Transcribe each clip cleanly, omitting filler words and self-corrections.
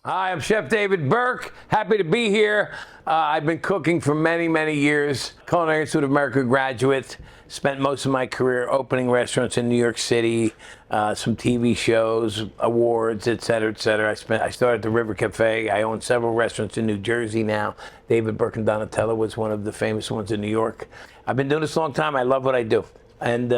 Hi, I'm Chef David Burke. Happy to be here. I've been cooking for many, many years. Culinary Institute of America graduate. Spent most of my career opening restaurants in New York City, some TV shows, awards, et cetera, et cetera. I started at the River Cafe. I own several restaurants in New Jersey now. David Burke and Donatella was one of the famous ones in New York. I've been doing this a long time. I love what I do. And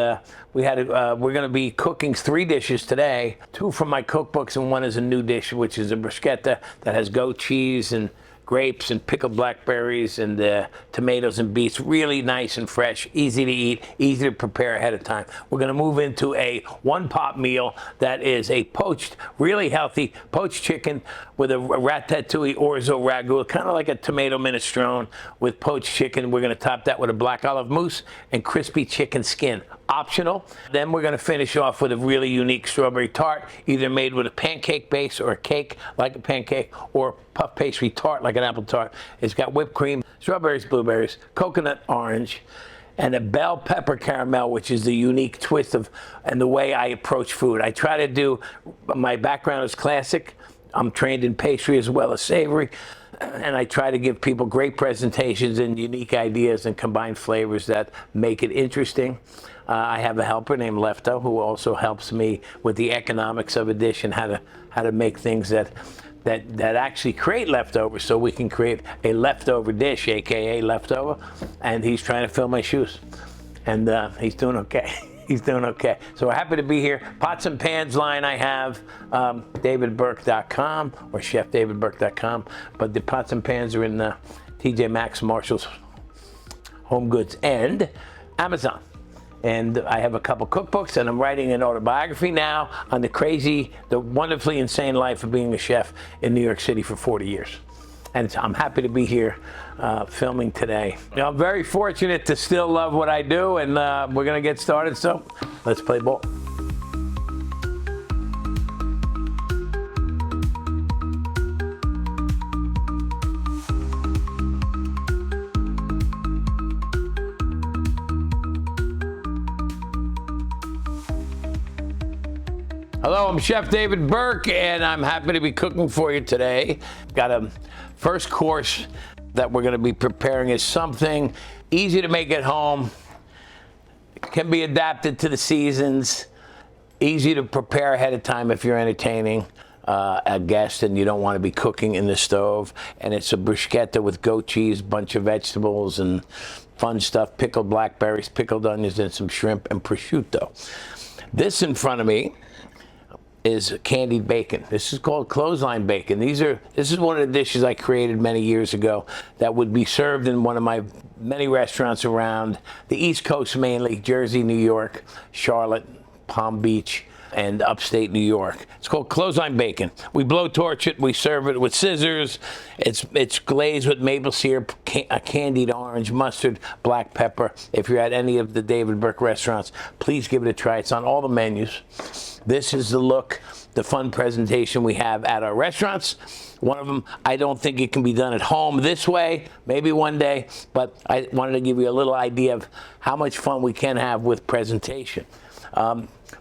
we're going to be cooking 3 dishes today, 2 from my cookbooks, and 1 is a new dish, which is a bruschetta that has goat cheese and grapes and pickled blackberries and tomatoes and beets. Really nice and fresh, easy to eat, easy to prepare ahead of time. We're going to move into a one-pot meal that is a poached, really healthy poached chicken with a ratatouille orzo ragu, kind of like a tomato minestrone with poached chicken. We're going to top that with a black olive mousse and crispy chicken skin. Optional. Then we're going to finish off with a really unique strawberry tart, either made with a pancake base or a cake like a pancake, or puff pastry tart like an apple tart. It's got whipped cream, strawberries, blueberries, coconut orange, and a bell pepper caramel, which is the unique twist of and the way I approach food. I try to do, my background is classic. I'm trained in pastry as well as savory. And I try to give people great presentations and unique ideas and combine flavors that make it interesting. I have a helper named Lefto who also helps me with the economics of a dish and how to make things that actually create leftovers, so we can create a leftover dish, aka leftover. And he's trying to fill my shoes, and he's doing okay. He's doing okay. So we're happy to be here. Pots and pans line I have, davidburke.com or chefdavidburke.com. But the pots and pans are in TJ Maxx, Marshall's, Home Goods, and Amazon. And I have a couple cookbooks, and I'm writing an autobiography now on the wonderfully insane life of being a chef in New York City for 40 years. And I'm happy to be here filming today. I'm very fortunate to still love what I do, and we're going to get started, so let's play ball. Hello, I'm Chef David Burke, and I'm happy to be cooking for you today. Got a first course that we're going to be preparing is something easy to make at home, can be adapted to the seasons, easy to prepare ahead of time if you're entertaining a guest and you don't want to be cooking in the stove. And it's a bruschetta with goat cheese, bunch of vegetables and fun stuff, pickled blackberries, pickled onions, and some shrimp and prosciutto. This in front of me is candied bacon. This is called clothesline bacon. This is one of the dishes I created many years ago that would be served in one of my many restaurants around the East Coast, mainly Jersey, New York, Charlotte, Palm Beach, and upstate New York. It's called clothesline bacon. We blowtorch it, we serve it with scissors. It's glazed with maple syrup, candied orange, mustard, black pepper. If you're at any of the David Burke restaurants, please give it a try. It's on all the menus. This is the look, the fun presentation we have at our restaurants. One of them, I don't think it can be done at home this way, maybe one day, but I wanted to give you a little idea of how much fun we can have with presentation.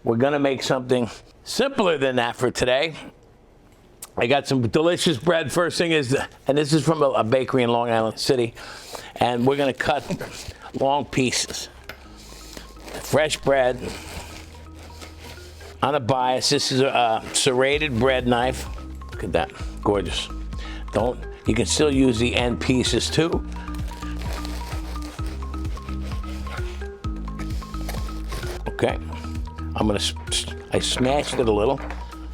We're gonna make something simpler than that for today. I got some delicious bread. First thing is, and this is from a bakery in Long Island City, and we're gonna cut long pieces. Fresh bread on a bias. This is a serrated bread knife. Look at that, gorgeous. You can still use the end pieces too. Okay, I smashed it a little,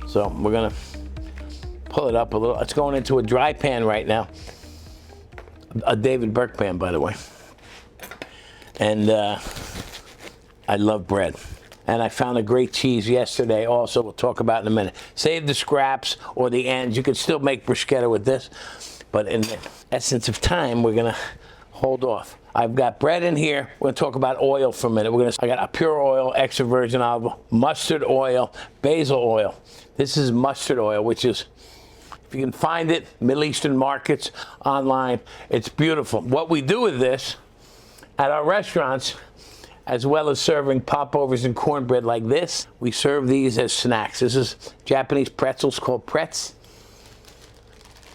so we're gonna pull it up a little. It's going into a dry pan right now. A David Burke pan, by the way. And I love bread. And I found a great cheese yesterday also, we'll talk about in a minute. Save the scraps or the ends. You could still make bruschetta with this, but in the essence of time, we're gonna hold off. I've got bread in here. We're gonna talk about oil for a minute. I got a pure oil, extra virgin olive, mustard oil, basil oil. This is mustard oil, which is, if you can find it, Middle Eastern markets, online, it's beautiful. What we do with this at our restaurants, as well as serving popovers and cornbread like this, we serve these as snacks. This is Japanese pretzels called pretz.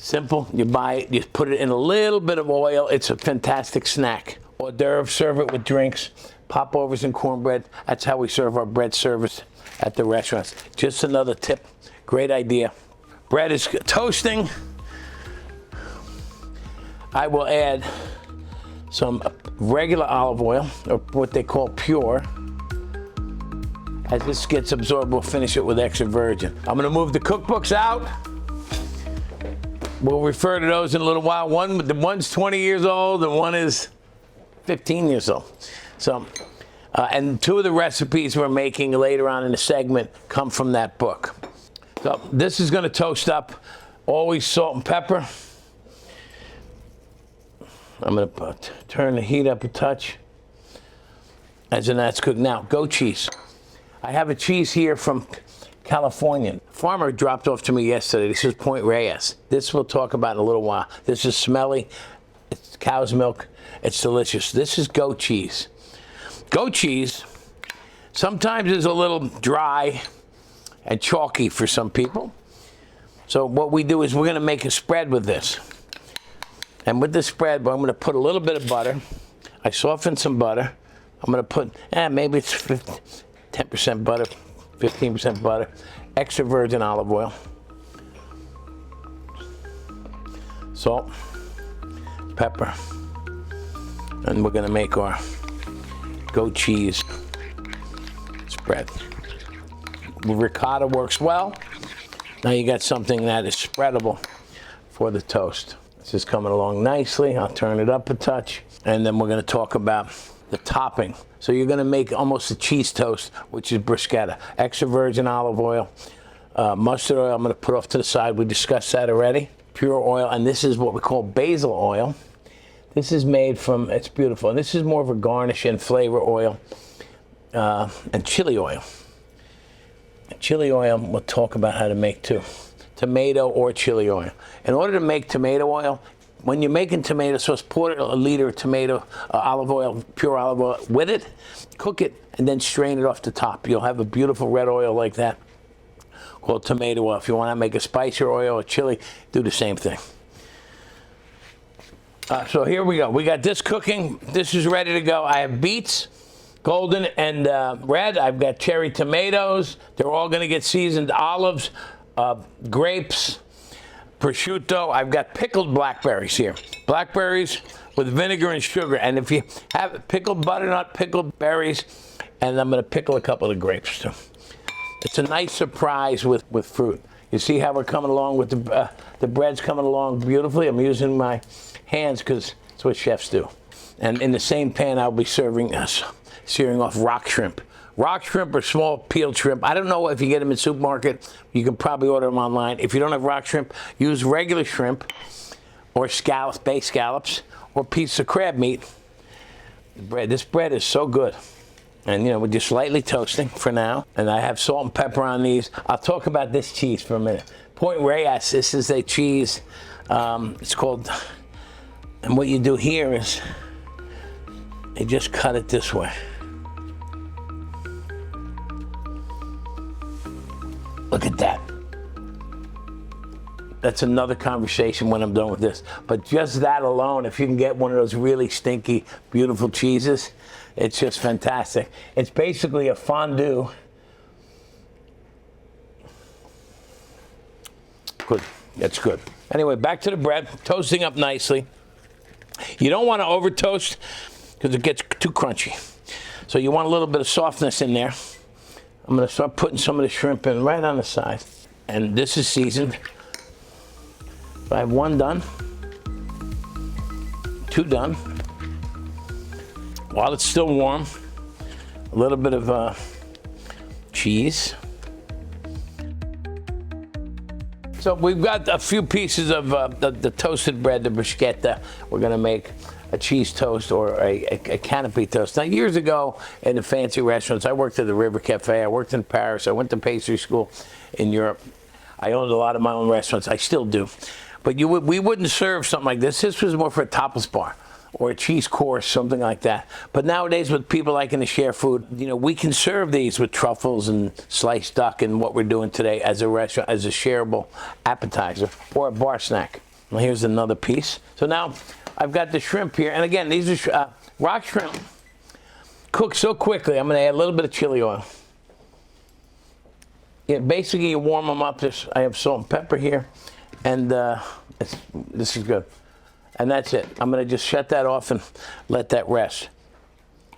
Simple. You buy it, you put it in a little bit of oil. It's a fantastic snack. Hors d'oeuvre, serve it with drinks, popovers and cornbread. That's how we serve our bread service at the restaurants. Just another tip. Great idea. Bread is toasting. I will add some regular olive oil, or what they call pure. As this gets absorbed, we'll finish it with extra virgin. I'm gonna move the cookbooks out. We'll refer to those in a little while. One's 20 years old and one is 15 years old. So, and two of the recipes we're making later on in the segment come from that book. So this is gonna toast up, always salt and pepper. I'm gonna turn the heat up a touch as that's cooked. Now, goat cheese. I have a cheese here from California. A farmer dropped off to me yesterday. This is Point Reyes. This we'll talk about in a little while. This is smelly. It's cow's milk. It's delicious. This is goat cheese. Goat cheese sometimes is a little dry and chalky for some people. So what we do is we're gonna make a spread with this. And with the spread, I'm gonna put a little bit of butter. I softened some butter. I'm gonna put, maybe it's 10% butter, 15% butter, extra virgin olive oil, salt, pepper, and we're gonna make our goat cheese spread. Ricotta works well. Now you got something that is spreadable for the toast. This is coming along nicely. I'll turn it up a touch, and then we're gonna talk about the topping. So you're gonna make almost a cheese toast, which is bruschetta. Extra virgin olive oil, mustard oil I'm gonna put off to the side. We discussed that already. Pure oil, and this is what we call basil oil. This is made from, it's beautiful. And this is more of a garnish and flavor oil, and chili oil. Chili oil, we'll talk about how to make too. Tomato or chili oil. In order to make tomato oil, when you're making tomato sauce, pour a liter of tomato olive oil, pure olive oil with it, cook it, and then strain it off the top. You'll have a beautiful red oil like that called tomato oil. If you want to make a spicier oil or chili, do the same thing. So here we go. We got this cooking. This is ready to go. I have beets, golden and red. I've got cherry tomatoes. They're all going to get seasoned. Olives, grapes, prosciutto. I've got pickled blackberries here. Blackberries with vinegar and sugar. And if you have pickled butternut, pickled berries, and I'm going to pickle a couple of grapes too. It's a nice surprise with fruit. You see how we're coming along with the bread's coming along beautifully. I'm using my hands because it's what chefs do. And in the same pan, I'll be searing off rock shrimp. Rock shrimp or small peeled shrimp. I don't know if you get them in supermarket. You can probably order them online. If you don't have rock shrimp, use regular shrimp or scallops, bay scallops, or piece of crab meat. This bread is so good. And we're just lightly toasting for now. And I have salt and pepper on these. I'll talk about this cheese for a minute. Point Reyes, this is a cheese. It's called, and what you do here is you just cut it this way. Look at that. That's another conversation when I'm done with this. But just that alone, if you can get one of those really stinky, beautiful cheeses, it's just fantastic. It's basically a fondue. Good, that's good. Anyway, back to the bread, toasting up nicely. You don't want to over toast because it gets too crunchy. So you want a little bit of softness in there. I'm going to start putting some of the shrimp in right on the side. And this is seasoned. So I have one done, two done. While it's still warm, a little bit of cheese. So we've got a few pieces of the toasted bread, the bruschetta. We're going to make a cheese toast or a canopy toast. Now, years ago in the fancy restaurants, I worked at the River Cafe, I worked in Paris, I went to pastry school in Europe. I owned a lot of my own restaurants, I still do. But we wouldn't serve something like this. This was more for a tapas bar or a cheese course, something like that. But nowadays, with people liking to share food, we can serve these with truffles and sliced duck and what we're doing today as a restaurant, as a shareable appetizer or a bar snack. Well, here's another piece. So now I've got the shrimp here. And again, these are rock shrimp. Cook so quickly. I'm going to add a little bit of chili oil. Yeah, basically, you warm them up. I have salt and pepper here. And this is good. And that's it. I'm going to just shut that off and let that rest.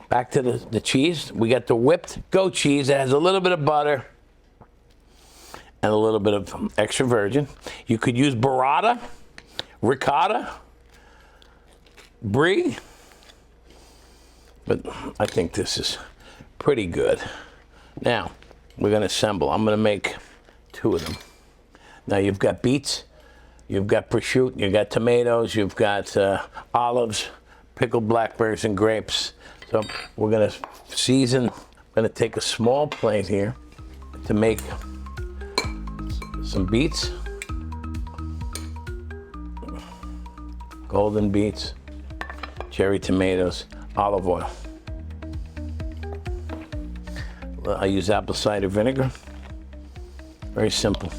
Back to the cheese. We got the whipped goat cheese. It has a little bit of butter and a little bit of extra virgin. You could use burrata, ricotta, brie, but I think this is pretty good. Now, we're going to assemble. I'm going to make 2 of them. Now, you've got beets, you've got prosciutto, you've got tomatoes, you've got olives, pickled blackberries, and grapes. So we're going to season. I'm going to take a small plate here to make some beets, golden beets, cherry tomatoes, olive oil. I use apple cider vinegar. Very simple.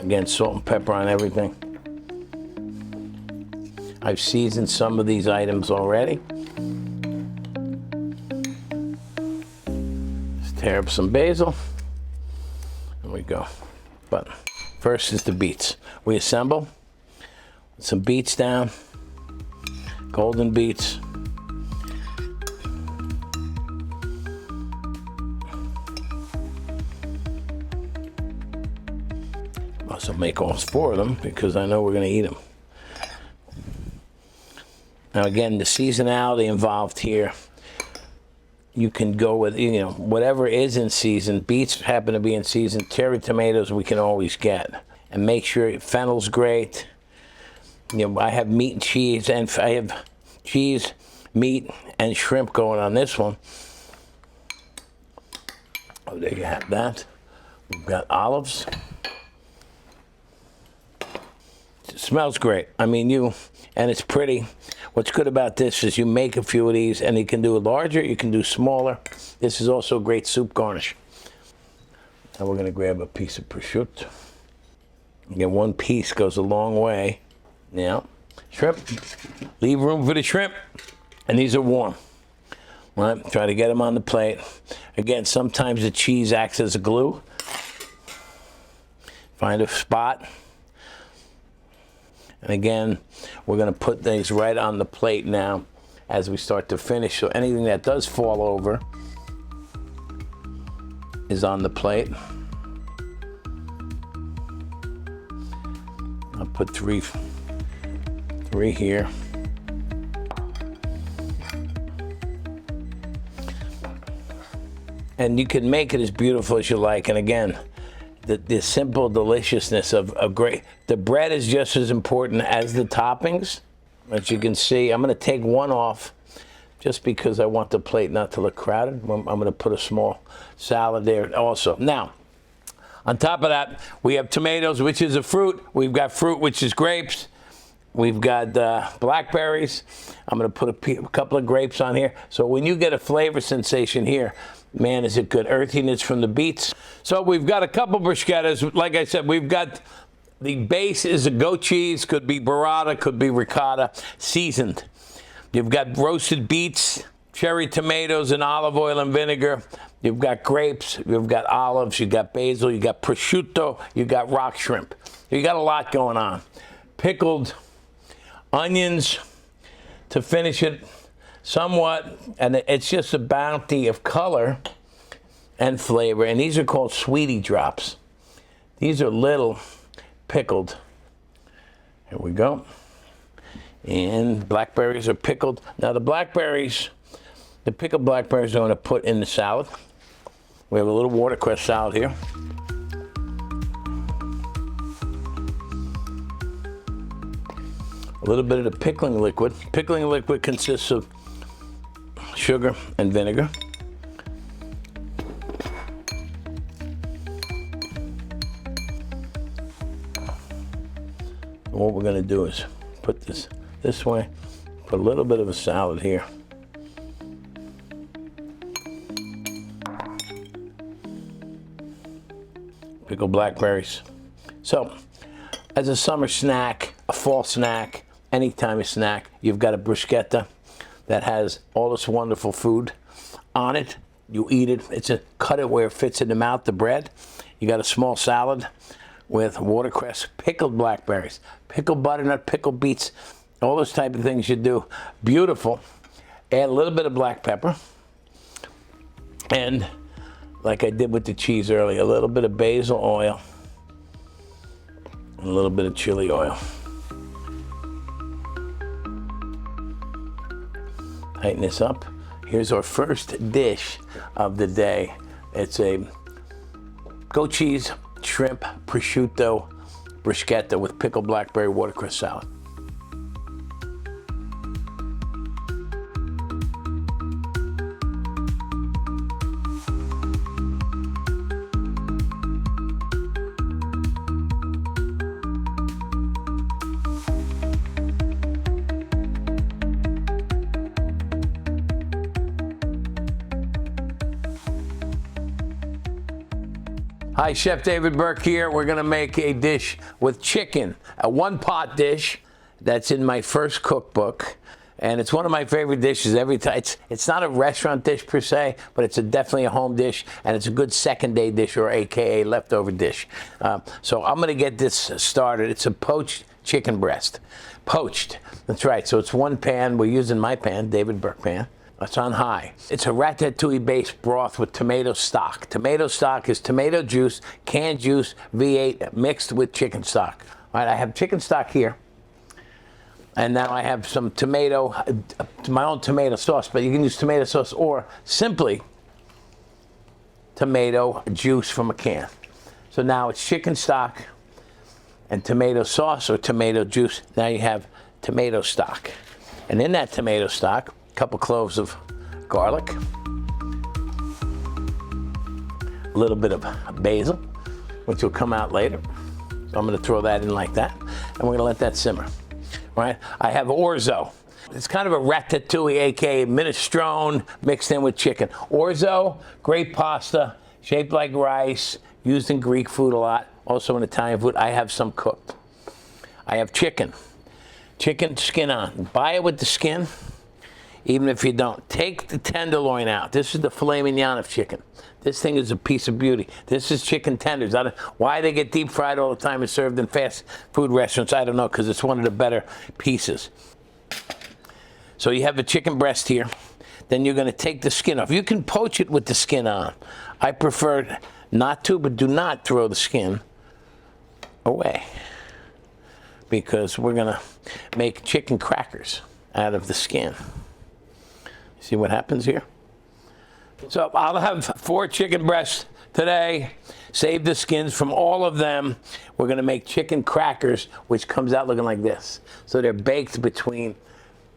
Again, salt and pepper on everything. I've seasoned some of these items already. Just tear up some basil. There we go. But first is the beets. We assemble. Some beets down. Golden beets. Also make all 4 of them because I know we're going to eat them. Now again, the seasonality involved here, you can go with, whatever is in season. Beets happen to be in season. Cherry tomatoes we can always get. And make sure fennel's great. I have meat and cheese, and I have cheese, meat, and shrimp going on this one. Oh, there you have that. We've got olives. It smells great. I mean, and it's pretty. What's good about this is you make a few of these, and you can do it larger, you can do smaller. This is also a great soup garnish. Now we're going to grab a piece of prosciutto. Again, 1 piece goes a long way. Now, shrimp. Leave room for the shrimp. And these are warm. All right, try to get them on the plate. Again, sometimes the cheese acts as a glue. Find a spot. And again, we're going to put these right on the plate now as we start to finish. So anything that does fall over is on the plate. I'll put three here. And you can make it as beautiful as you like. And again, the simple deliciousness of great. The bread is just as important as the toppings. As you can see, I'm going to take 1 off just because I want the plate not to look crowded. I'm going to put a small salad there also. Now, on top of that, we have tomatoes, which is a fruit. We've got fruit, which is grapes. We've got blackberries. I'm going to put a couple of grapes on here. So when you get a flavor sensation here, man, is it good. Earthiness from the beets. So we've got a couple bruschettas. Like I said, we've got the base is a goat cheese. Could be burrata, could be ricotta, seasoned. You've got roasted beets, cherry tomatoes, and olive oil and vinegar. You've got grapes, you've got olives, you've got basil, you've got prosciutto, you've got rock shrimp. You got a lot going on. Pickled onions to finish it somewhat, and it's just a bounty of color and flavor. And these are called sweetie drops. These are little pickled. Here we go. And blackberries are pickled. Now the pickled blackberries I'm going to put in the salad. We have a little watercress salad here. A little bit of the pickling liquid. Pickling liquid consists of sugar and vinegar. And what we're going to do is put this way, put a little bit of a salad here. Pickled blackberries. So, as a summer snack, a fall snack, anytime a snack, you've got a bruschetta that has all this wonderful food on it. You eat it. It's a cut it where it fits in the mouth, the bread. You got a small salad with watercress, pickled blackberries, pickled butternut, pickled beets, all those type of things you do. Beautiful. Add a little bit of black pepper. And like I did with the cheese earlier, a little bit of basil oil. And a little bit of chili oil. Tighten this up. Here's our first dish of the day. It's a goat cheese, shrimp, prosciutto, bruschetta with pickled blackberry watercress salad. Hi, Chef David Burke here. We're gonna make a dish with chicken, a one-pot dish that's in my first cookbook. And it's one of my favorite dishes every time. It's not a restaurant dish per se, but it's definitely a home dish, and it's a good second day dish, or AKA leftover dish. So I'm gonna get this started. It's a poached chicken breast. Poached, that's right. So it's one pan. We're using my pan, David Burke pan. It's on high. It's a ratatouille-based broth with tomato stock. Tomato stock is tomato juice, canned juice, V8 mixed with chicken stock. All right, I have chicken stock here. And now I have some tomato, my own tomato sauce, but you can use tomato sauce or simply tomato juice from a can. So now it's chicken stock and tomato sauce or tomato juice. Now you have tomato stock. And in that tomato stock, couple cloves of garlic, a little bit of basil, which will come out later. So I'm gonna throw that in like that, and we're gonna let that simmer. All right, I have orzo. It's kind of a ratatouille, aka minestrone, mixed in with chicken. Orzo, great pasta, shaped like rice, used in Greek food a lot, also in Italian food. I have some cooked. I have chicken skin on. Buy it with the skin. Even if you don't, take the tenderloin out. This is the filet mignon of chicken. This thing is a piece of beauty. This is chicken tenders. Why they get deep fried all the time and served in fast food restaurants, I don't know, because it's one of the better pieces. So you have the chicken breast here. Then you're going to take the skin off. You can poach it with the skin on. I prefer not to, but do not throw the skin away, because we're going to make chicken crackers out of the skin. See what happens here? So I'll have 4 chicken breasts today. Save the skins from all of them. We're gonna make chicken crackers, which comes out looking like this. So they're baked between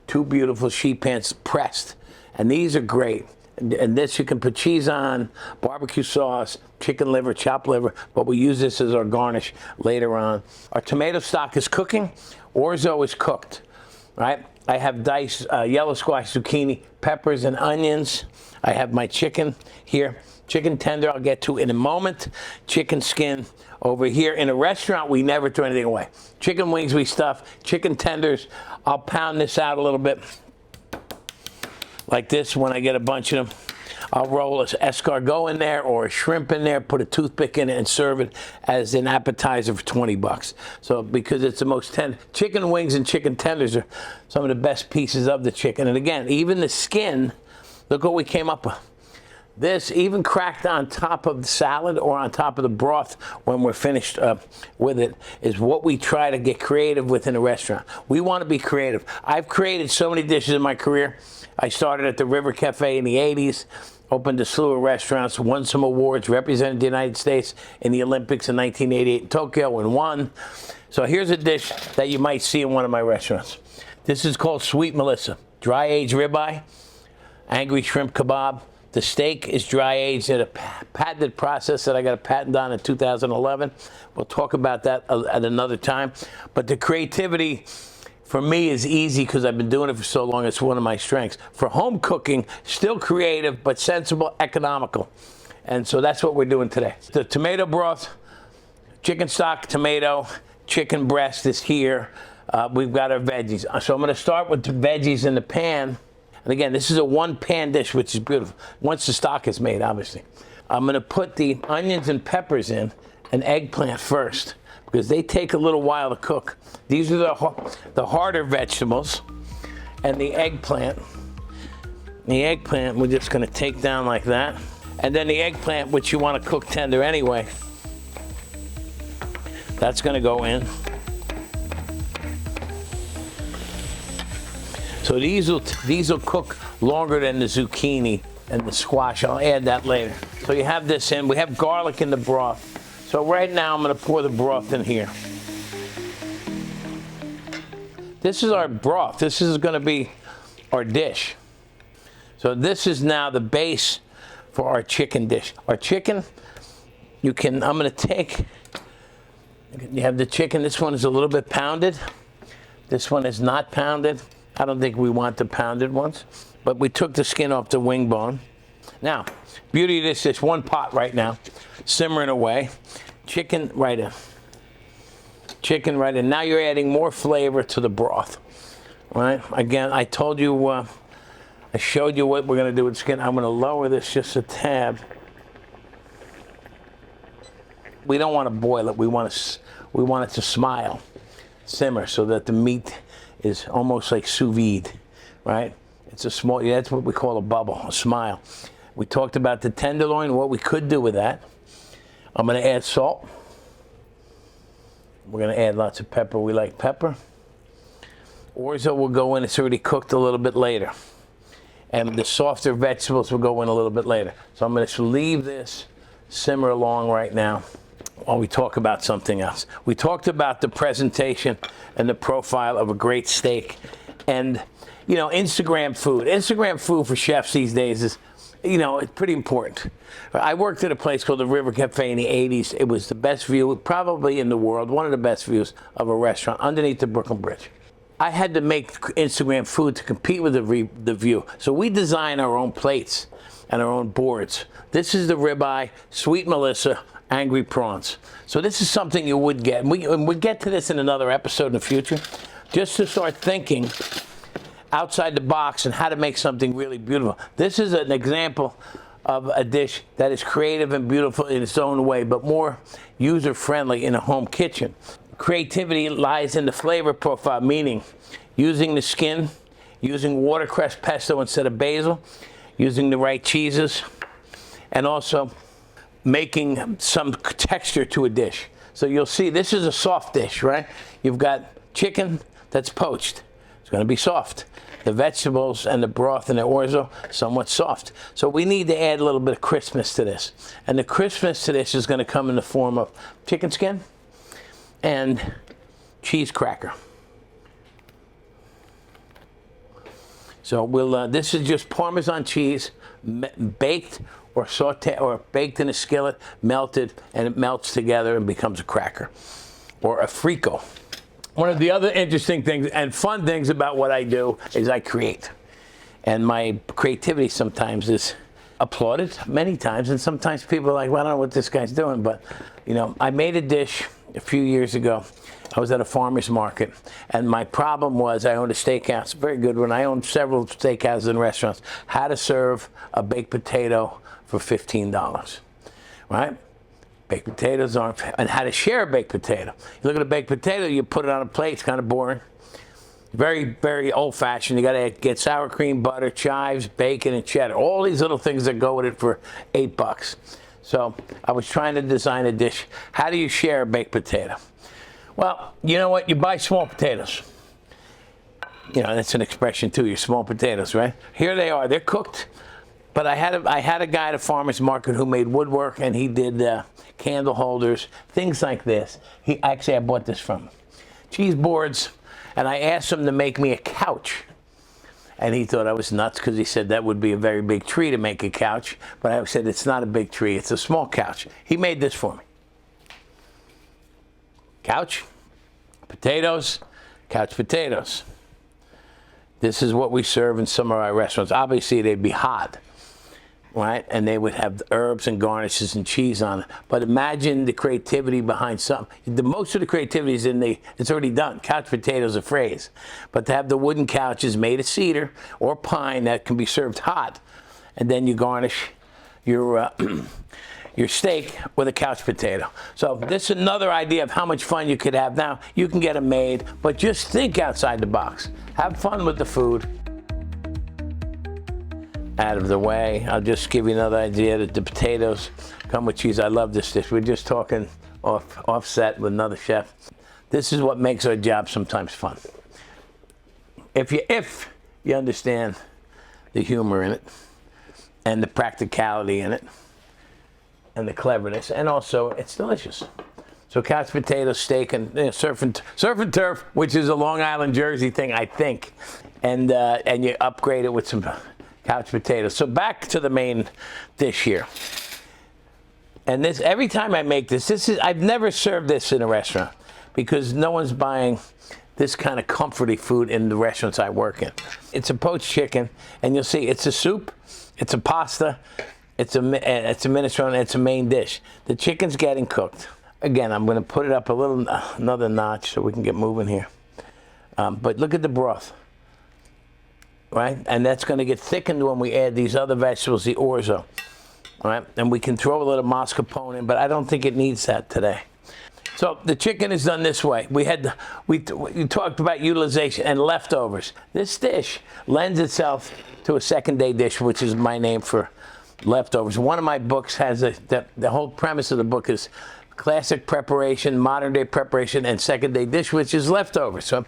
2 beautiful sheet pans, pressed. And these are great. And this you can put cheese on, barbecue sauce, chicken liver, chopped liver, but we use this as our garnish later on. Our tomato stock is cooking. Orzo is cooked, right? I have diced yellow squash, zucchini, peppers, and onions. I have my chicken here. Chicken tender I'll get to in a moment. Chicken skin over here. In a restaurant, we never throw anything away. Chicken wings we stuff. Chicken tenders, I'll pound this out a little bit like this when I get a bunch of them. I'll roll an escargot in there or a shrimp in there, put a toothpick in it, and serve it as an appetizer for 20 bucks. So because it's the most tender. Chicken wings and chicken tenders are some of the best pieces of the chicken. And again, even the skin, look what we came up with. This, even cracked on top of the salad or on top of the broth when we're finished with it, is what we try to get creative with in a restaurant. We want to be creative. I've created so many dishes in my career. I started at the River Cafe in the 80s, opened a slew of restaurants, won some awards, represented the United States in the Olympics in 1988 in Tokyo, and won. So here's a dish that you might see in one of my restaurants. This is called Sweet Melissa. Dry-aged ribeye, angry shrimp kebab. The steak is dry-aged in a patented process that I got a patent on in 2011. We'll talk about that at another time. But the creativity for me is easy because I've been doing it for so long. It's one of my strengths. For home cooking, still creative, but sensible, economical. And so that's what we're doing today. The tomato broth, chicken stock, tomato, chicken breast is here. We've got our veggies. So I'm going to start with the veggies in the pan. And again, this is a one-pan dish, which is beautiful. Once the stock is made, obviously. I'm going to put the onions and peppers in, an eggplant first, because they take a little while to cook. These are the harder vegetables. And the eggplant. The eggplant, we're just going to take down like that. And then the eggplant, which you want to cook tender anyway, that's going to go in. So these will cook longer than the zucchini and the squash. I'll add that later. So you have this in. We have garlic in the broth. So right now I'm going to pour the broth in here. This is our broth. This is going to be our dish. So this is now the base for our chicken dish. Our chicken, I'm going to take, you have the chicken. This one is a little bit pounded. This one is not pounded. I don't think we want the pounded ones, but we took the skin off the wing bone. Now, beauty of this is one pot right now, simmering away. Chicken right in. Chicken right in. Now you're adding more flavor to the broth, right? Again, I told you, I showed you what we're going to do with skin. I'm going to lower this just a tad. We don't want to boil it. We want it to smile, simmer, so that the meat is almost like sous vide, right? It's a small, that's what we call a bubble, a smile. We talked about the tenderloin, what we could do with that. I'm going to add salt. We're going to add lots of pepper. We like pepper. Orzo will go in. It's already cooked a little bit later. And the softer vegetables will go in a little bit later. So I'm going to leave this simmer along right now while we talk about something else. We talked about the presentation and the profile of a great steak. And, you know, Instagram food for chefs these days is, you know, it's pretty important. I worked at a place called the River Cafe in the 80s. It was the best view, probably in the world, one of the best views of a restaurant underneath the Brooklyn Bridge. I had to make Instagram food to compete with the view. So we design our own plates and our own boards. This is the ribeye, Sweet Melissa, angry prawns. So this is something you would get. And we'll get to this in another episode in the future, just to start thinking outside the box and how to make something really beautiful. This is an example of a dish that is creative and beautiful in its own way, but more user-friendly in a home kitchen. Creativity lies in the flavor profile, meaning using the skin, using watercress pesto instead of basil, using the right cheeses, and also making some texture to a dish. So you'll see this is a soft dish, right? You've got chicken that's poached. It's going to be soft. The vegetables and the broth and the orzo, somewhat soft. So we need to add a little bit of crispness to this. And the crispness to this is going to come in the form of chicken skin and cheese cracker. So this is just Parmesan cheese, baked or sauté or baked in a skillet, melted, and it melts together and becomes a cracker or a frico. One of the other interesting things and fun things about what I do is I create. And my creativity sometimes is applauded many times, and sometimes people are like, well, I don't know what this guy's doing, but you know, I made a dish a few years ago. I was at a farmer's market, and my problem was I owned a steakhouse, a very good one. I owned several steakhouses and restaurants. How to serve a baked potato for $15, right? Baked potatoes aren't, and how to share a baked potato. You look at a baked potato, you put it on a plate, it's kind of boring. Very, very old-fashioned. You got to get sour cream, butter, chives, bacon, and cheddar. All these little things that go with it for $8. So I was trying to design a dish. How do you share a baked potato? Well, you know what? You buy small potatoes. You know, that's an expression too, your small potatoes, right? Here they are. They're cooked. But I had a guy at a farmer's market who made woodwork, and he did candle holders, things like this. I bought this from him. Cheese boards, and I asked him to make me a couch. And he thought I was nuts because he said that would be a very big tree to make a couch. But I said, it's not a big tree, it's a small couch. He made this for me. Couch, potatoes, couch potatoes. This is what we serve in some of our restaurants. Obviously, they'd be hot. right? And they would have herbs and garnishes and cheese on it. But imagine the creativity behind something. Most of the creativity is it's already done. Couch potatoes are phrase. But to have the wooden couches made of cedar or pine that can be served hot, and then you garnish your your steak with a couch potato. So this is another idea of how much fun you could have. Now, you can get them made, but just think outside the box. Have fun with the food. Out of the way, I'll just give you another idea that the potatoes come with cheese. I love this dish. We're just talking offset with another chef. This is what makes our job sometimes fun. If you understand the humor in it, and the practicality in it, and the cleverness, and also it's delicious. So couch potato, steak, and surf and turf, which is a Long Island, Jersey thing, I think, and you upgrade it with some couch potatoes. So back to the main dish here. And this, every time I make this I've never served this in a restaurant because no one's buying this kind of comforty food in the restaurants I work in. It's a poached chicken, and you'll see it's a soup, it's a pasta, it's a minestrone, it's a main dish. The chicken's getting cooked. Again, I'm going to put it up another notch so we can get moving here. But look at the broth. Right? And that's going to get thickened when we add these other vegetables, the orzo. All right? And we can throw a little mascarpone in, but I don't think it needs that today. So the chicken is done this way. We talked about utilization and leftovers. This dish lends itself to a second day dish, which is my name for leftovers. One of my books has the whole premise of the book is classic preparation, modern day preparation, and second day dish, which is leftovers. So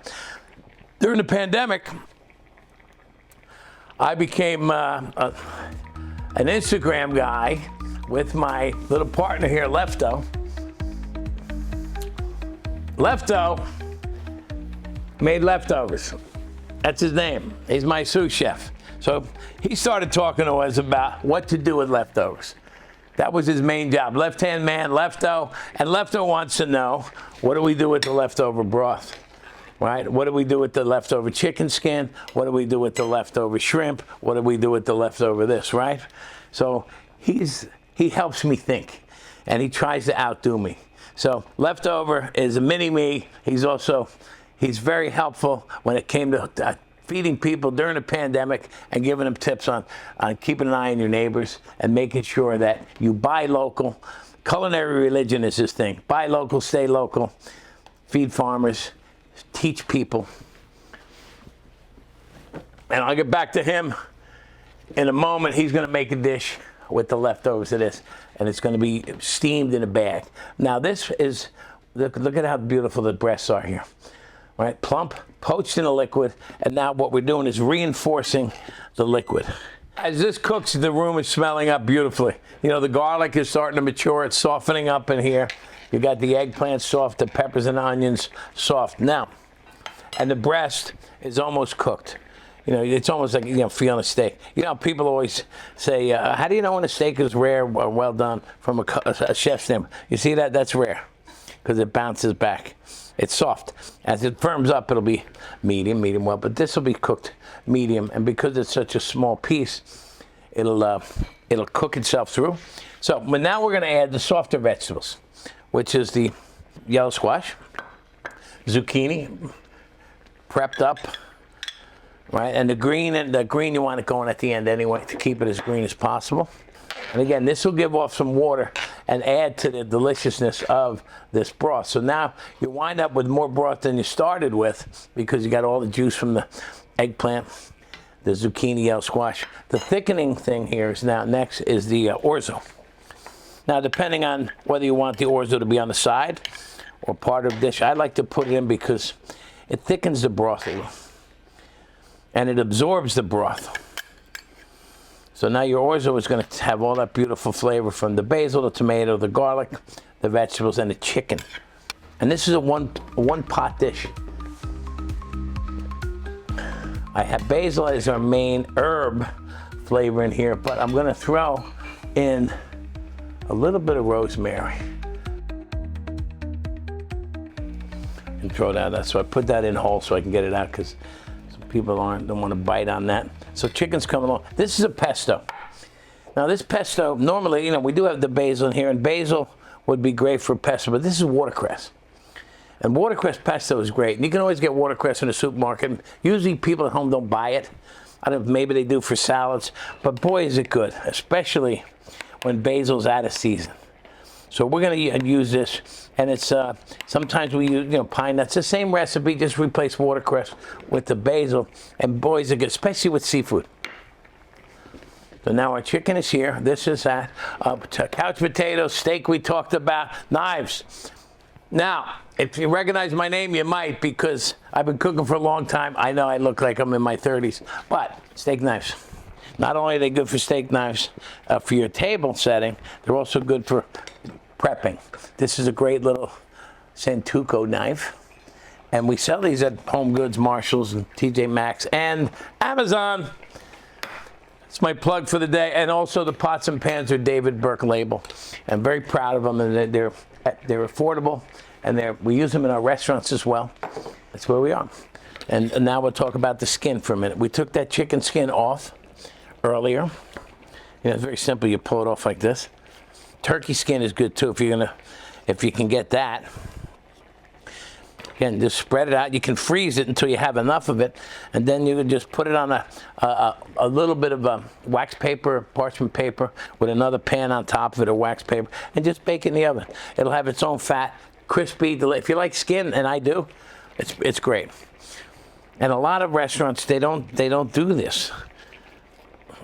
during the pandemic, I became an Instagram guy with my little partner here, Lefto. Lefto made leftovers. That's his name. He's my sous chef. So he started talking to us about what to do with leftovers. That was his main job. Left-hand man, Lefto. And Lefto wants to know, what do we do with the leftover broth? Right? What do we do with the leftover chicken skin? What do we do with the leftover shrimp? What do we do with the leftover this, right? So he helps me think, and he tries to outdo me. So Leftover is a mini-me. He's very helpful when it came to feeding people during the pandemic and giving them tips on keeping an eye on your neighbors and making sure that you buy local. Culinary religion is his thing. Buy local, stay local, feed farmers, teach people. And I'll get back to him in a moment. He's going to make a dish with the leftovers of this, and it's going to be steamed in a bag. Now this is, look at how beautiful the breasts are here. Right, plump, poached in a liquid, and now what we're doing is reinforcing the liquid. As this cooks, the room is smelling up beautifully. You know, the garlic is starting to mature, it's softening up in here. You got the eggplant soft, the peppers and onions soft. Now, and the breast is almost cooked. You know, it's almost like, feeling a steak. You know, people always say, how do you know when a steak is rare or well done from a chef's standpoint? You see that? That's rare, because it bounces back. It's soft. As it firms up, it'll be medium well, but this will be cooked medium, and because it's such a small piece, it'll cook itself through. So, but now we're going to add the softer vegetables, which is the yellow squash, zucchini, prepped up, right? And the green you want it going at the end anyway to keep it as green as possible. And again, this will give off some water and add to the deliciousness of this broth. So now you wind up with more broth than you started with because you got all the juice from the eggplant, the zucchini, yellow squash. The thickening thing here is now next is the orzo. Now, depending on whether you want the orzo to be on the side or part of the dish, I like to put it in because it thickens the broth a little and it absorbs the broth. So now your orzo is going to have all that beautiful flavor from the basil, the tomato, the garlic, the vegetables, and the chicken. And this is a one pot dish. I have basil as our main herb flavor in here, but I'm going to throw in a little bit of rosemary. And throw that. So I put that in whole so I can get it out because some people don't want to bite on that. So chicken's coming along. This is a pesto. Now this pesto, normally, you know, we do have the basil in here, and basil would be great for pesto, but this is watercress. And watercress pesto is great. And you can always get watercress in the supermarket. Usually people at home don't buy it. I don't know, maybe they do for salads, but boy is it good, especially when basil's out of season. So we're going to use this, and it's sometimes we use, you know, pine nuts. The same recipe, just replace watercress with the basil, and boy is it good, especially with seafood. So now our chicken is here. This is that. Couch potatoes, steak we talked about, knives. Now, if you recognize my name, you might, because I've been cooking for a long time. I know I look like I'm in my 30s, but steak knives. Not only are they good for steak knives for your table setting, they're also good for prepping. This is a great little Santoku knife. And we sell these at Home Goods, Marshalls, and TJ Maxx, and Amazon. It's my plug for the day. And also the pots and pans are David Burke label. I'm very proud of them, and they're affordable, and we use them in our restaurants as well. That's where we are. And now we'll talk about the skin for a minute. We took that chicken skin off earlier. You know, it's very simple. You pull it off like this. Turkey skin is good too if you can get that. Again, just spread it out. You can freeze it until you have enough of it, and then you can just put it on a little bit of wax paper, parchment paper, with another pan on top of it, or wax paper, and just bake it in the oven. It'll have its own fat, crispy. If you like skin, and I do, it's great. And a lot of restaurants, they don't do this,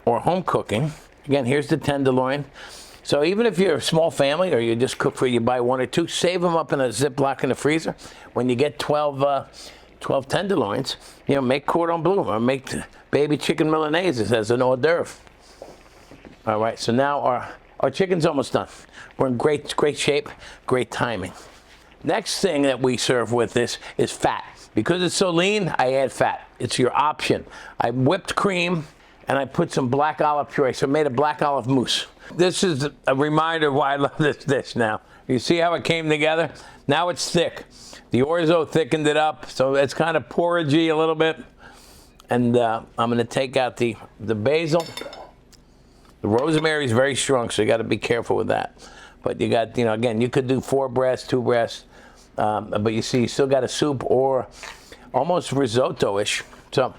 or home cooking. Again, here's the tenderloin. So even if you're a small family, or you just cook for, you buy one or two, save them up in a Ziploc in the freezer. When you get 12 tenderloins, you know, make cordon bleu, or make baby chicken Milanese as an hors d'oeuvre. All right, so now our chicken's almost done. We're in great shape, great timing. Next thing that we serve with this is fat. Because it's so lean, I add fat. It's your option. I whipped cream, and I put some black olive puree, so I made a black olive mousse. This is a reminder of why I love this dish now. You see how it came together? Now it's thick. The orzo thickened it up, so it's kind of porridgey a little bit. And I'm going to take out the basil. The rosemary is very strong, so you got to be careful with that. But you got, you know, again, you could do 4 breasts, 2 breasts, but you see, you still got a soup, or almost risotto-ish. So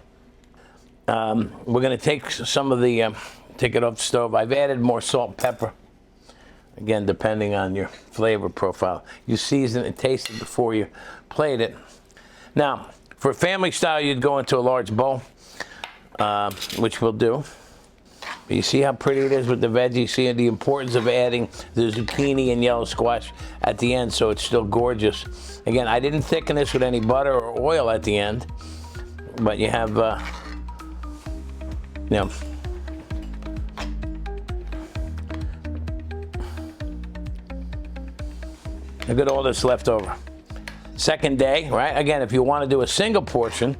we're going to take some of the, take it off the stove. I've added more salt and pepper. Again, depending on your flavor profile. You season and taste it before you plate it. Now, for family style, you'd go into a large bowl, which we'll do. But you see how pretty it is with the veggies. You see the importance of adding the zucchini and yellow squash at the end, so it's still gorgeous. Again, I didn't thicken this with any butter or oil at the end, but you have, you know, look at all this left over. Second day, right? Again, if you want to do a single portion,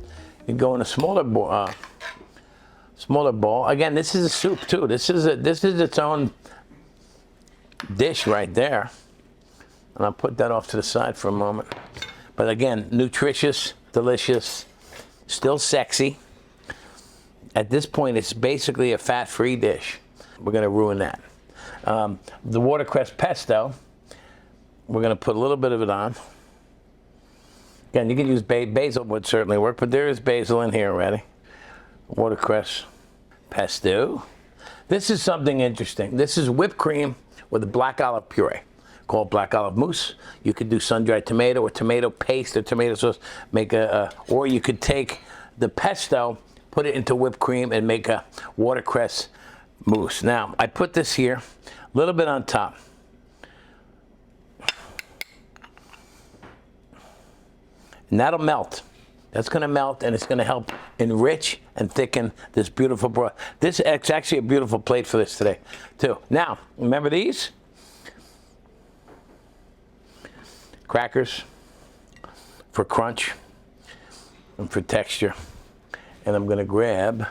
you go in a smaller bowl. Again, this is a soup too. This is its own dish right there. And I'll put that off to the side for a moment. But again, nutritious, delicious, still sexy. At this point, it's basically a fat-free dish. We're going to ruin that. The watercress pesto, we're going to put a little bit of it on. Again, you can use basil, would certainly work, but there is basil in here already. Watercress pesto. This is something interesting. This is whipped cream with a black olive puree, called black olive mousse. You could do sun-dried tomato or tomato paste or tomato sauce. Or you could take the pesto, put it into whipped cream, and make a watercress mousse. Now, I put this here, a little bit on top. And that'll melt. That's going to melt, and it's going to help enrich and thicken this beautiful broth. This is actually a beautiful plate for this today, too. Now, remember these? Crackers for crunch and for texture. And I'm going to grab,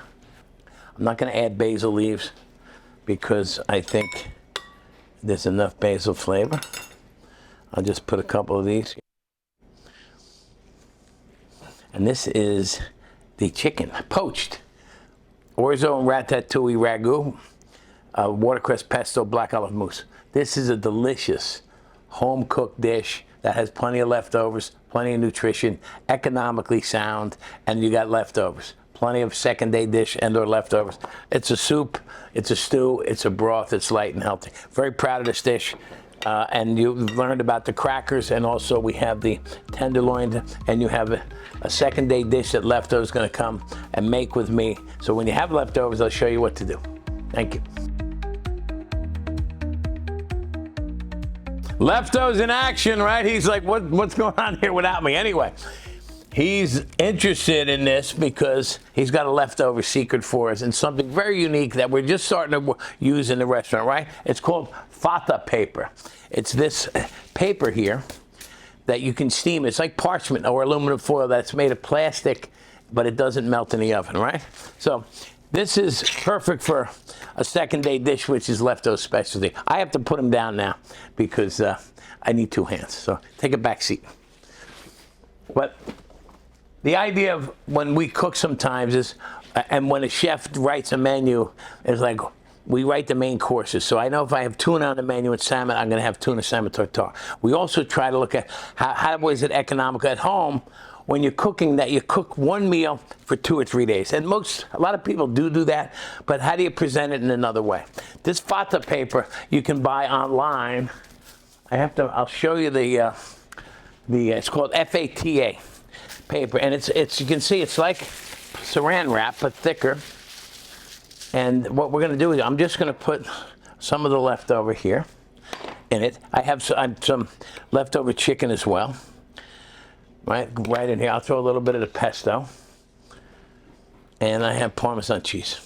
I'm not going to add basil leaves because I think there's enough basil flavor. I'll just put a couple of these. And this is the chicken, poached. Orzo and ratatouille ragu. watercress pesto, black olive mousse. This is a delicious home-cooked dish that has plenty of leftovers, plenty of nutrition, economically sound, and you got leftovers. Plenty of second-day dish and or leftovers. It's a soup, it's a stew, it's a broth, it's light and healthy. Very proud of this dish. And you learned about the crackers, and also we have the tenderloin, and you have a second-day dish that leftovers going to come and make with me. So when you have leftovers, I'll show you what to do. Thank you. Leftovers in action, right? He's like, what's going on here without me? Anyway, he's interested in this because he's got a leftover secret for us, and something very unique that we're just starting to use in the restaurant, right? It's called fata paper. It's this paper here that you can steam. It's like parchment or aluminum foil that's made of plastic, but it doesn't melt in the oven, right? So this is perfect for a second-day dish, which is leftover specialty. I have to put them down now because I need two hands. So take a back seat. But the idea of when we cook sometimes is, and when a chef writes a menu, is like, we write the main courses. So I know if I have tuna on the menu and salmon, I'm going to have tuna salmon tartare. We also try to look at how is it economical at home when you're cooking, that you cook one meal for 2 or 3 days. And a lot of people do that, but how do you present it in another way? This fata paper you can buy online. I'll show you it's called FATA paper, and it's you can see it's like saran wrap but thicker. And what we're going to do is I'm just going to put some of the leftover here in it. I have some leftover chicken as well, right in here. I'll throw a little bit of the pesto, and I have Parmesan cheese.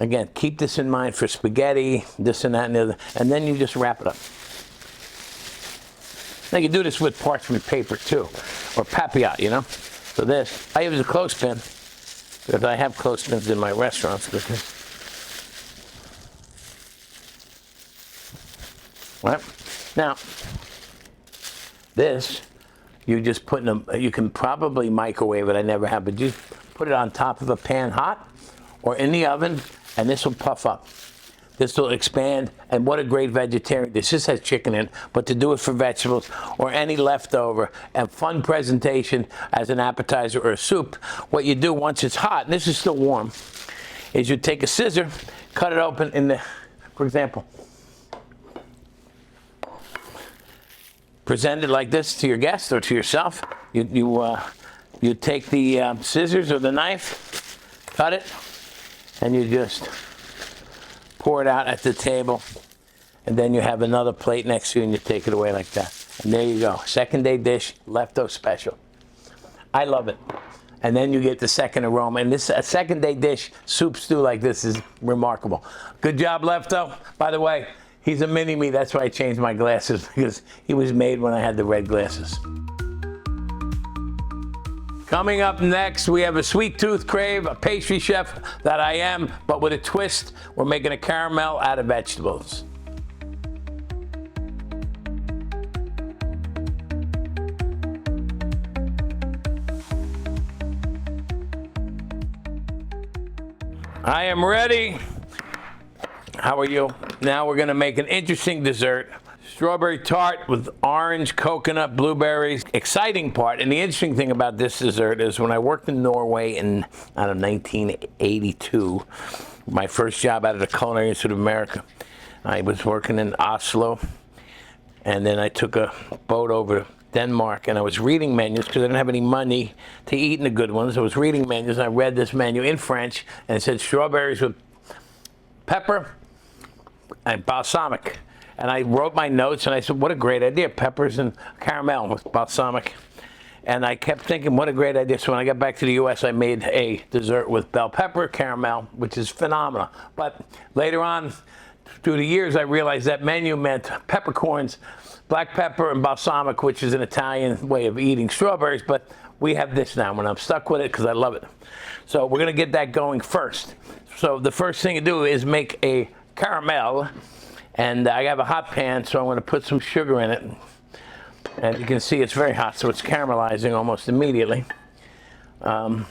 Again, keep this in mind for spaghetti, this and that and the other, and then you just wrap it up. Now you do this with parchment paper too, or papillote, you know. So this, I use a clothespin because I have clothespins in my restaurants. Right now, this you just put in you can probably microwave it. I never have, but you put it on top of a pan hot or in the oven, and this will puff up. This will expand, and what a great vegetarian. This just has chicken in it, but to do it for vegetables or any leftover and fun presentation as an appetizer or a soup, what you do once it's hot, and this is still warm, is you take a scissor, cut it open for example, present it like this to your guest or to yourself. You take the scissors or the knife, cut it, and you just pour it out at the table, and then you have another plate next to you and you take it away like that. And there you go, second-day dish, leftover special. I love it. And then you get the second aroma. And a second-day dish, soup stew like this is remarkable. Good job, Lefto. By the way, he's a mini-me. That's why I changed my glasses, because he was made when I had the red glasses. Coming up next, we have a sweet tooth crave, a pastry chef that I am, but with a twist. We're making a caramel out of vegetables. I am ready. How are you? Now we're gonna make an interesting dessert. Strawberry tart with orange, coconut, blueberries. Exciting part, and the interesting thing about this dessert is when I worked in Norway in, 1982, my first job out of the Culinary Institute of America, I was working in Oslo, and then I took a boat over to Denmark, and I was reading menus because I didn't have any money to eat in the good ones. I was reading menus, and I read this menu in French, and it said strawberries with pepper and balsamic. And I wrote my notes, and I said, what a great idea, peppers and caramel with balsamic. And I kept thinking, what a great idea. So when I got back to the US, I made a dessert with bell pepper, caramel, which is phenomenal. But later on, through the years, I realized that menu meant peppercorns, black pepper, and balsamic, which is an Italian way of eating strawberries. But we have this now, and I'm stuck with it because I love it. So we're gonna get that going first. So the first thing to do is make a caramel. And I have a hot pan, so I'm going to put some sugar in it. And you can see it's very hot, so it's caramelizing almost immediately. So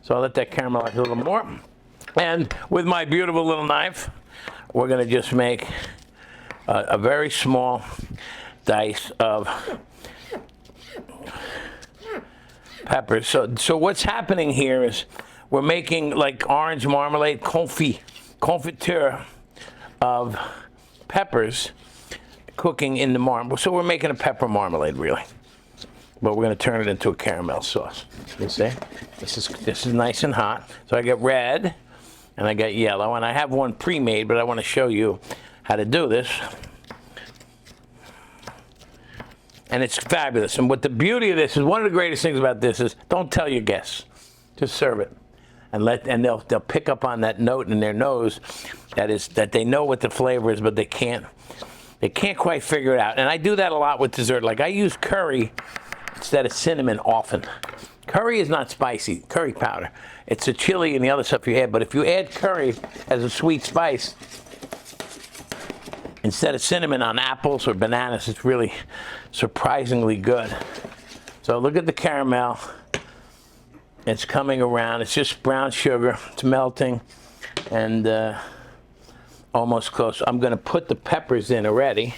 I'll let that caramelize a little more. And with my beautiful little knife, we're gonna just make a very small dice of peppers. So what's happening here is we're making like orange marmalade, confiture of peppers cooking in the marmalade. So we're making a pepper marmalade, really. But we're going to turn it into a caramel sauce. You see? This is nice and hot. So I got red and I got yellow, and I have one pre-made, but I want to show you how to do this. And it's fabulous. And what the beauty of this is, one of the greatest things about this is, don't tell your guests. Just serve it. And they'll pick up on that note in their nose that they know what the flavor is, but they can't quite figure it out. And I do that a lot with dessert. Like I use curry instead of cinnamon often. Curry is not spicy, curry powder. It's a chili and the other stuff you add, but if you add curry as a sweet spice, instead of cinnamon on apples or bananas, it's really surprisingly good. So look at the caramel. It's coming around. It's just brown sugar. It's melting and almost close. I'm going to put the peppers in already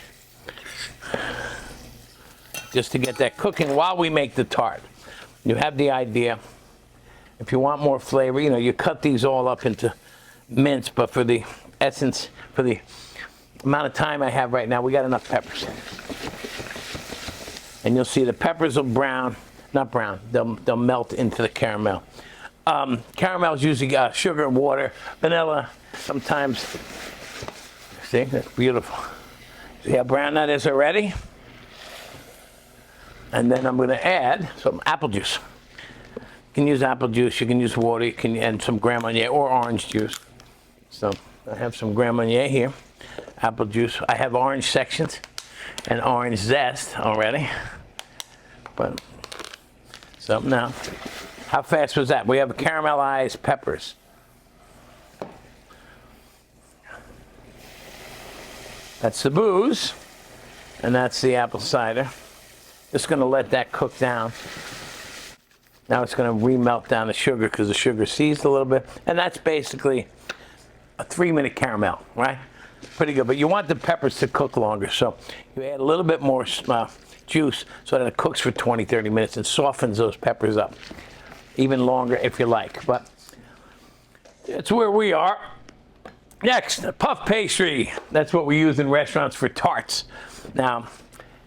just to get that cooking while we make the tart. You have the idea. If you want more flavor, you cut these all up into mince, but for the essence, for the amount of time I have right now, we got enough peppers. And you'll see the peppers will not brown, they'll melt into the caramel. Caramel is usually sugar, water, vanilla, sometimes. See, that's beautiful. See how brown that is already? And then I'm going to add some apple juice. You can use apple juice, you can use water, and some Grand Marnier or orange juice. So I have some Grand Marnier here, apple juice. I have orange sections and orange zest already. But so now, how fast was that? We have caramelized peppers. That's the booze, and that's the apple cider. Just going to let that cook down. Now it's going to remelt down the sugar because the sugar seized a little bit, and that's basically a 3-minute caramel, right? Pretty good, but you want the peppers to cook longer, so you add a little bit more juice so that it cooks for 20-30 minutes and softens those peppers up even longer if you like. But that's where we are. Next, puff pastry. That's what we use in restaurants for tarts. Now,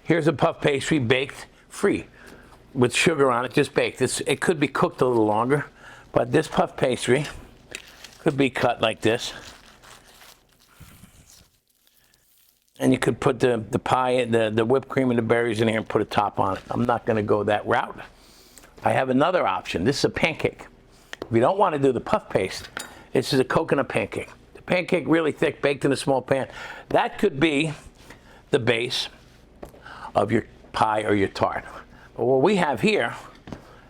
here's a puff pastry baked free with sugar on it, just baked. It could be cooked a little longer, but this puff pastry could be cut like this. And you could put the pie, the whipped cream and the berries in here and put a top on it. I'm not going to go that route. I have another option. This is a pancake. If you don't want to do the puff paste, this is a coconut pancake. The pancake really thick, baked in a small pan. That could be the base of your pie or your tart. But what we have here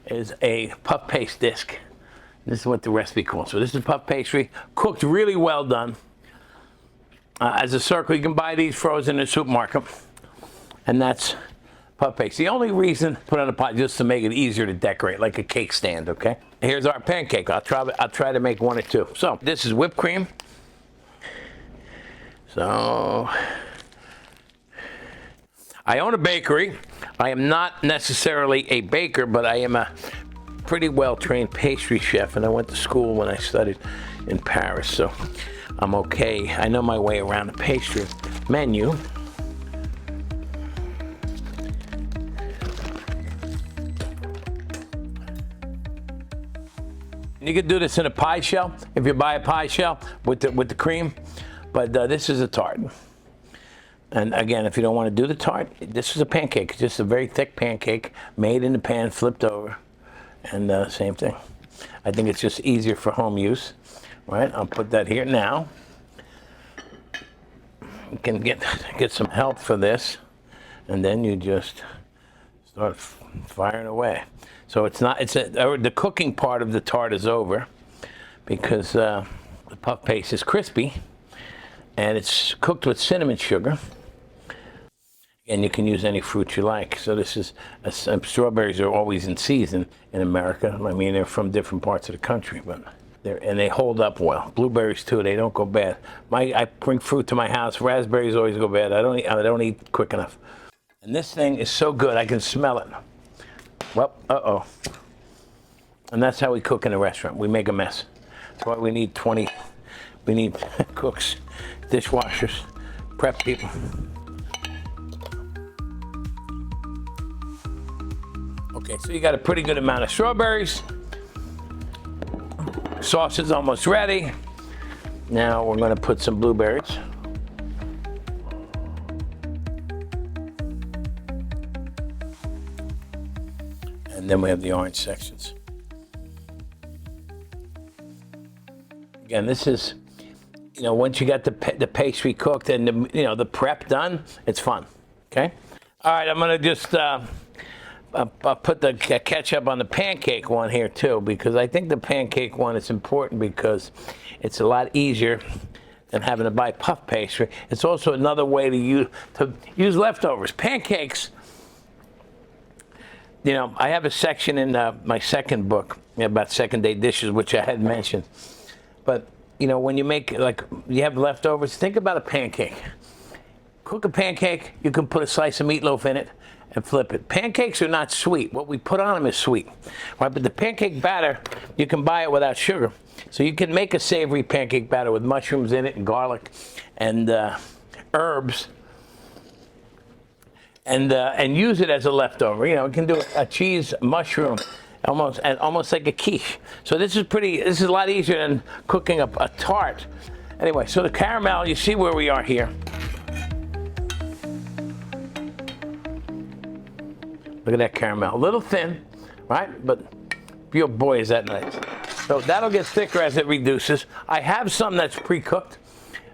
is a puff paste disc. This is what the recipe calls. So this is puff pastry, cooked really well done. As a circle, you can buy these frozen in a supermarket, and that's puff paste. The only reason to put on a pot just to make it easier to decorate, like a cake stand. Okay. Here's our pancake. I'll try to make one or two. So this is whipped cream. So I own a bakery. I am not necessarily a baker, but I am a pretty well-trained pastry chef, and I went to school when I studied in Paris. So I'm okay. I know my way around the pastry menu. You can do this in a pie shell if you buy a pie shell with the cream, but this is a tart. And again, if you don't want to do the tart, this is a pancake. It's just a very thick pancake made in the pan, flipped over, and same thing. I think it's just easier for home use. Right, I'll put that here now. You can get some help for this, and then you just start firing away. So the cooking part of the tart is over because the puff paste is crispy, and it's cooked with cinnamon sugar. And you can use any fruit you like. So this is strawberries are always in season in America. I mean, they're from different parts of the country, but And they hold up well. Blueberries too, they don't go bad. I bring fruit to my house. Raspberries always go bad. I don't eat quick enough. And this thing is so good, I can smell it. Well, uh-oh. And that's how we cook in a restaurant. We make a mess. That's why we need cooks, dishwashers, prep people. Okay, so you got a pretty good amount of strawberries. Sauce is almost ready. Now we're going to put some blueberries. And then we have the orange sections. Again, this is, once you got the pastry cooked and the prep done, it's fun. Okay. All right, I'm going to just I'll put the ketchup on the pancake one here too, because I think the pancake one is important because it's a lot easier than having to buy puff pastry. It's also another way to use leftovers. Pancakes, I have a section in my second book about second day dishes, which I had mentioned. But, when you make, you have leftovers, think about a pancake. Cook a pancake, you can put a slice of meatloaf in it and flip it. Pancakes are not sweet. What we put on them is sweet. Right? But the pancake batter, you can buy it without sugar. So you can make a savory pancake batter with mushrooms in it and garlic and herbs and use it as a leftover. You can do a cheese mushroom almost like a quiche. So this is a lot easier than cooking a tart. Anyway, so the caramel, you see where we are here. Look at that caramel. A little thin, right? But your boy, is that nice. So that'll get thicker as it reduces. I have some that's pre-cooked.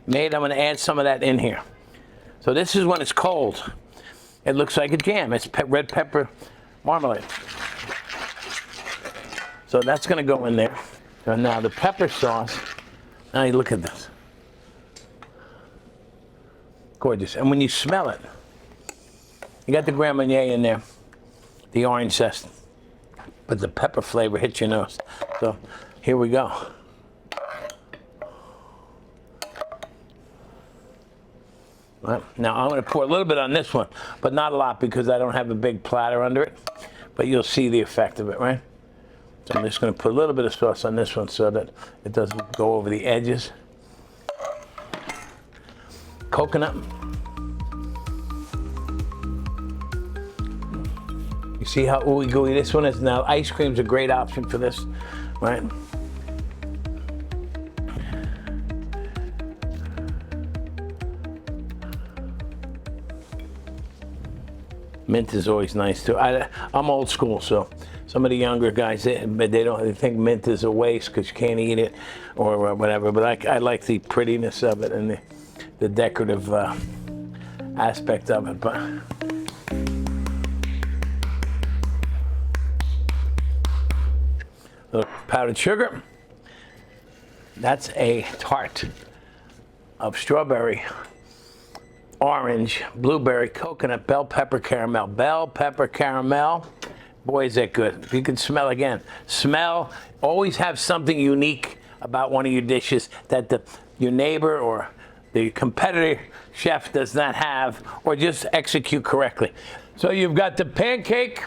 I'm going to add some of that in here. So this is when it's cold. It looks like a jam. It's red pepper marmalade. So that's going to go in there. So now the pepper sauce. Now you look at this. Gorgeous. And when you smell it, you got the Grand Marnier in there, the orange zest, but the pepper flavor hits your nose. So here we go. Right. Now I'm going to pour a little bit on this one, but not a lot because I don't have a big platter under it. But you'll see the effect of it, right? So I'm just going to put a little bit of sauce on this one so that it doesn't go over the edges. Coconut. You see how ooey gooey this one is? Now ice cream's a great option for this, right? Mint is always nice too. I'm old school, so some of the younger guys, they think mint is a waste because you can't eat it or whatever. But I like the prettiness of it and the decorative aspect of it. But little powdered sugar. That's a tart of strawberry, orange, blueberry, coconut, bell pepper caramel. Bell pepper caramel. Boy, is that good. You can smell again. Smell. Always have something unique about one of your dishes that your neighbor or the competitor chef does not have, or just execute correctly. So you've got the pancake,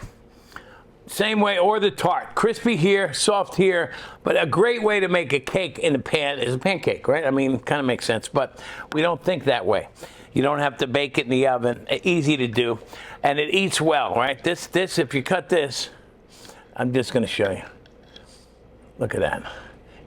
same way, or the tart. Crispy here, soft here, but a great way to make a cake in a pan is a pancake, right? I mean, kind of makes sense, but we don't think that way. You don't have to bake it in the oven. Easy to do. And it eats well, right? This, if you cut this, I'm just going to show you. Look at that.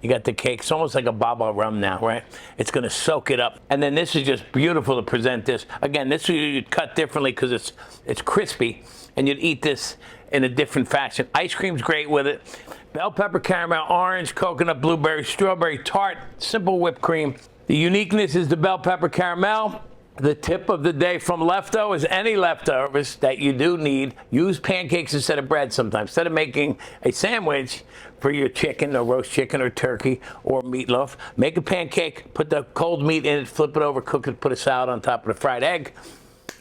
You got the cake. It's almost like a baba rum now, right? It's going to soak it up. And then this is just beautiful to present this. Again, this you'd cut differently because it's crispy, and you'd eat this in a different fashion. Ice cream's great with it. Bell pepper caramel, orange, coconut, blueberry, strawberry, tart, simple whipped cream. The uniqueness is the bell pepper caramel. The tip of the day from leftovers, any leftovers that you do need, use pancakes instead of bread sometimes. Instead of making a sandwich for your chicken or roast chicken or turkey or meatloaf, make a pancake, put the cold meat in it, flip it over, cook it, put a salad on top of the fried egg.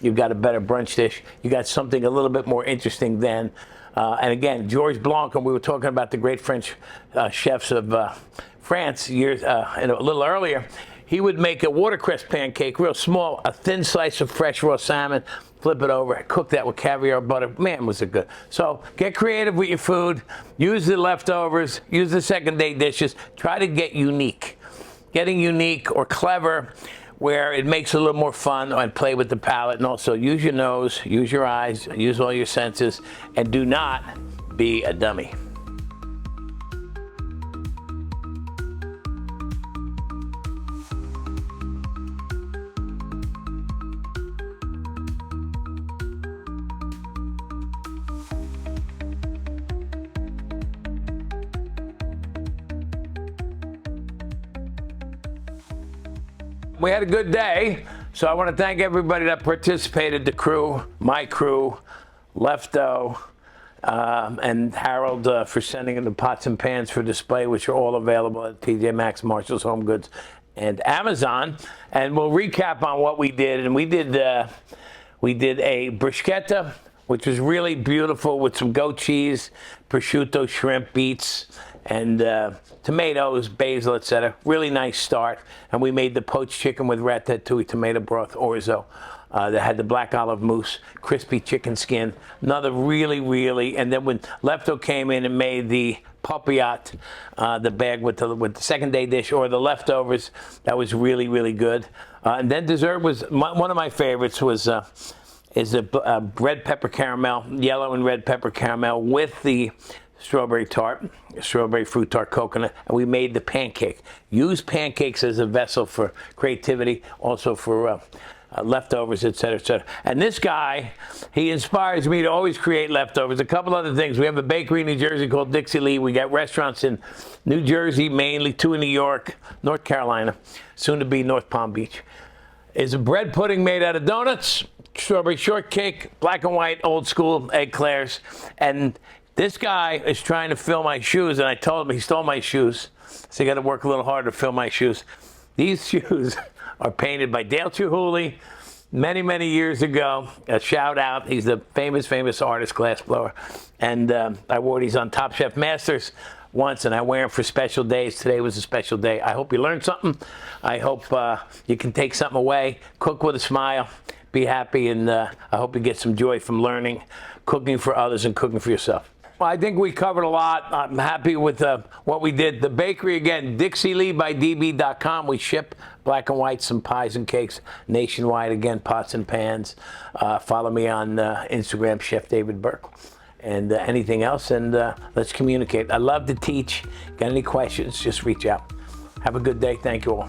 you've got a better brunch dish. You got something a little bit more interesting than, and again, Georges Blanc, and we were talking about the great French chefs of France years and a little earlier. He would make a watercress pancake, real small, a thin slice of fresh raw salmon, flip it over, cook that with caviar butter. Man, was it good. So get creative with your food. Use the leftovers. Use the second day dishes. Try to get unique. Getting unique or clever where it makes it a little more fun and play with the palate. And also use your nose, use your eyes, use all your senses, and do not be a dummy. We had a good day, so I want to thank everybody that participated, the crew, my crew, Lefto, and Harold for sending in the pots and pans for display, which are all available at TJ Maxx, Marshall's Home Goods, and Amazon. And we'll recap on what we did. And we did a bruschetta, which was really beautiful with some goat cheese, prosciutto, shrimp, beets, and tomatoes, basil, etc. Really nice start. And we made the poached chicken with ratatouille, tomato broth, orzo. That had the black olive mousse, crispy chicken skin. Another really, and then when Lefto came in and made the Poached, the bag with the second day dish or the leftovers, that was really good. And then dessert was, one of my favorites was is the red pepper caramel, yellow and red pepper caramel with the strawberry tart, strawberry fruit tart coconut, and we made the pancake. Use pancakes as a vessel for creativity, also for leftovers, etc., etc. And this guy, he inspires me to always create leftovers. A couple other things. We have a bakery in New Jersey called Dixie Lee. We got restaurants in New Jersey, mainly 2 in New York, North Carolina, soon to be North Palm Beach. Is a bread pudding made out of donuts, strawberry shortcake, black and white, old school, egg clairs, and this guy is trying to fill my shoes, and I told him he stole my shoes, so you got to work a little harder to fill my shoes. These shoes are painted by Dale Chihuly many years ago. A shout out. He's the famous artist, glassblower. And I wore these on Top Chef Masters once, and I wear them for special days. Today was a special day. I hope you learned something. I hope you can take something away. Cook with a smile. Be happy, and I hope you get some joy from learning, cooking for others, and cooking for yourself. Well, I think we covered a lot. I'm happy with what we did. The bakery, again, DixieLeeByDB.com. We ship black and white, some pies and cakes nationwide. Again, pots and pans. Follow me on Instagram, Chef David Burke. And anything else, and let's communicate. I love to teach. Got any questions, just reach out. Have a good day. Thank you all.